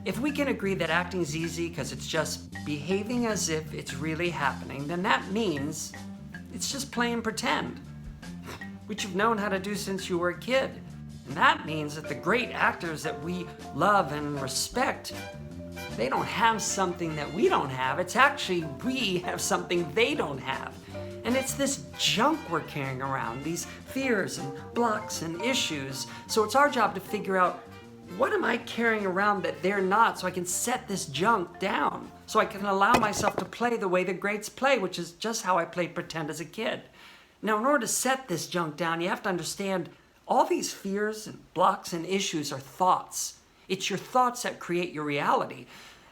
If we can agree that acting is easy because it's just behaving as if it's really happening, then that means it's just playing pretend, which you've known how to do since you were a kid. And that means that the great actors that we love and respect, they don't have something that we don't have. It's actually we have something they don't have. And it's this junk we're carrying around, these fears and blocks and issues. So it's our job to figure out, what am I carrying around that they're not, so I can set this junk down, so I can allow myself to play the way the greats play, which is just how I played pretend as a kid. Now, in order to set this junk down, you have to understand all these fears and blocks and issues are thoughts. It's your thoughts that create your reality.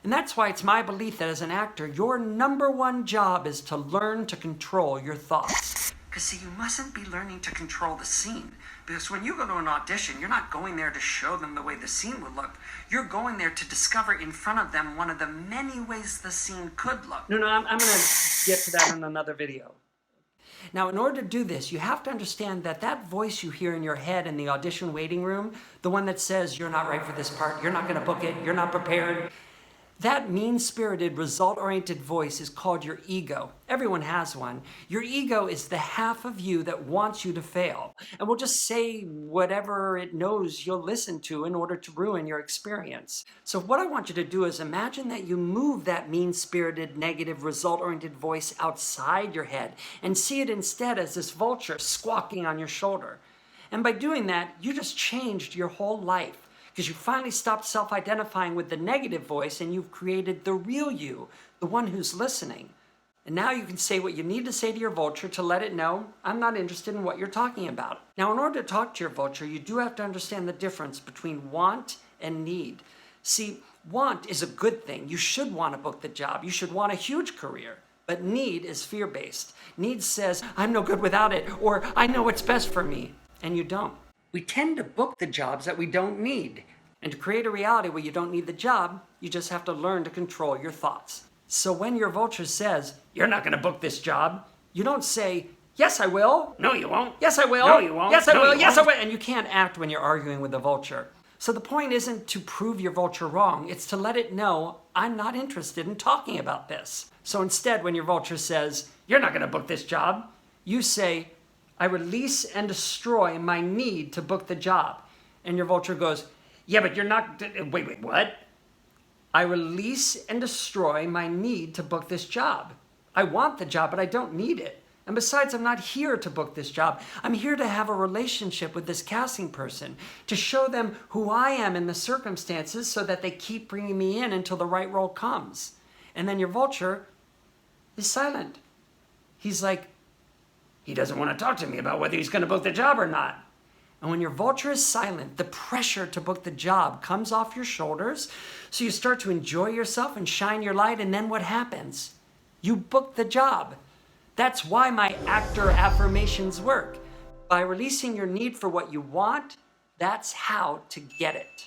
And that's why it's my belief that as an actor, your number one job is to learn to control your thoughts. Because see, you mustn't be learning to control the scene. Because when you go to an audition, you're not going there to show them the way the scene would look. You're going there to discover in front of them one of the many ways the scene could look. No, I'm going to get to that in another video. Now, in order to do this, you have to understand that that voice you hear in your head in the audition waiting room, the one that says, you're not right for this part, you're not going to book it, you're not prepared, that mean-spirited, result-oriented voice is called your ego. Everyone has one. Your ego is the half of you that wants you to fail, and will just say whatever it knows you'll listen to in order to ruin your experience. So what I want you to do is imagine that you move that mean-spirited, negative, result-oriented voice outside your head and see it instead as this vulture squawking on your shoulder. And by doing that, you just changed your whole life. Because you finally stopped self-identifying with the negative voice and you've created the real you, the one who's listening. And now you can say what you need to say to your vulture to let it know, I'm not interested in what you're talking about. Now, in order to talk to your vulture, you do have to understand the difference between want and need. See, want is a good thing. You should want to book the job. You should want a huge career. But need is fear-based. Need says, I'm no good without it, or I know what's best for me. And you don't. We tend to book the jobs that we don't need. And to create a reality where you don't need the job, you just have to learn to control your thoughts. So when your vulture says, you're not going to book this job, you don't say, yes, I will. No, you won't. Yes, I will. No, you won't. Yes, I No, will. you Yes, I won't. will. And you can't act when you're arguing with the vulture. So the point isn't to prove your vulture wrong. It's to let it know, I'm not interested in talking about this. So instead, when your vulture says, you're not going to book this job, you say, I release and destroy my need to book the job. And your vulture goes, yeah, but you're not, wait, what? I release and destroy my need to book this job. I want the job, but I don't need it. And besides, I'm not here to book this job. I'm here to have a relationship with this casting person, to show them who I am in the circumstances so that they keep bringing me in until the right role comes. And then your vulture is silent. He's like, he doesn't want to talk to me about whether he's going to book the job or not. And when your vulture is silent, the pressure to book the job comes off your shoulders, so you start to enjoy yourself and shine your light, and then what happens? You book the job. That's why my actor affirmations work. By releasing your need for what you want, that's how to get it.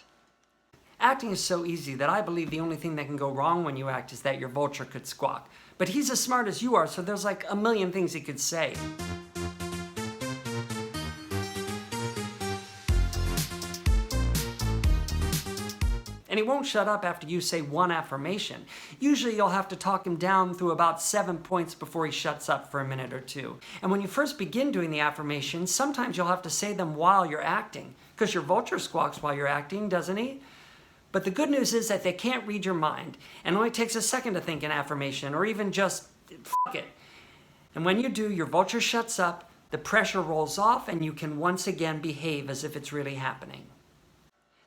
Acting is so easy that I believe the only thing that can go wrong when you act is that your vulture could squawk. But he's as smart as you are, so there's like a million things he could say. And he won't shut up after you say one affirmation. Usually you'll have to talk him down through about 7 points before he shuts up for a minute or two. And when you first begin doing the affirmations, sometimes you'll have to say them while you're acting, because your vulture squawks while you're acting, doesn't he? But the good news is that they can't read your mind, and it only takes a second to think an affirmation, or even just fuck it. And when you do, your vulture shuts up, the pressure rolls off, and you can once again behave as if it's really happening.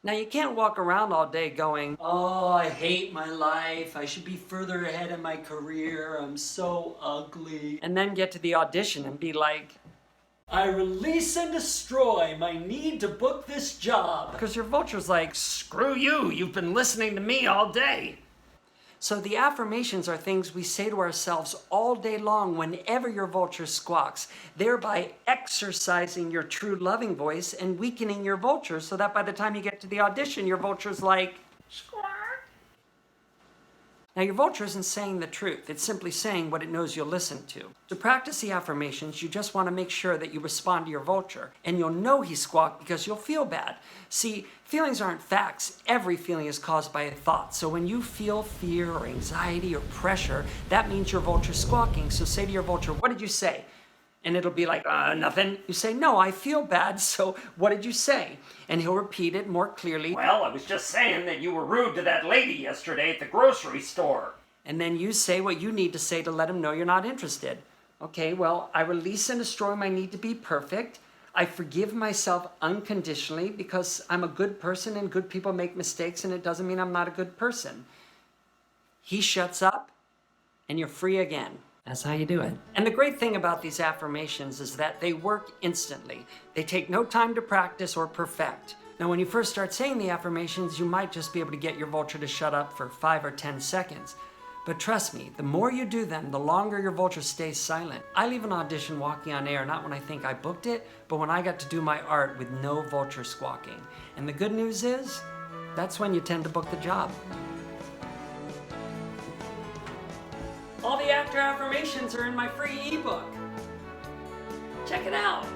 Now, you can't walk around all day going, oh, I hate my life, I should be further ahead in my career, I'm so ugly. And then get to the audition and be like, I release and destroy my need to book this job. Because your vulture's like, Screw you, you've been listening to me all day. So the affirmations are things we say to ourselves all day long whenever your vulture squawks, thereby exercising your true loving voice and weakening your vulture so that by the time you get to the audition, your vulture's like, squawk. Now, your vulture isn't saying the truth. It's simply saying what it knows you'll listen to. To practice the affirmations, you just want to make sure that you respond to your vulture. And you'll know he squawked because you'll feel bad. See, feelings aren't facts. Every feeling is caused by a thought. So when you feel fear or anxiety or pressure, that means your vulture's squawking. So say to your vulture, what did you say? And it'll be like, nothing. You say, no, I feel bad, so what did you say? And he'll repeat it more clearly. Well, I was just saying that you were rude to that lady yesterday at the grocery store. And then you say what you need to say to let him know you're not interested. Okay, well, I release and destroy my need to be perfect. I forgive myself unconditionally because I'm a good person and good people make mistakes and it doesn't mean I'm not a good person. He shuts up and you're free again. That's how you do it. And the great thing about these affirmations is that they work instantly. They take no time to practice or perfect. Now, when you first start saying the affirmations, you might just be able to get your vulture to shut up for 5 or 10 seconds. But trust me, the more you do them, the longer your vulture stays silent. I leave an audition walking on air, not when I think I booked it, but when I got to do my art with no vulture squawking. And the good news is, that's when you tend to book the job. All the actor affirmations are in my free ebook. Check it out.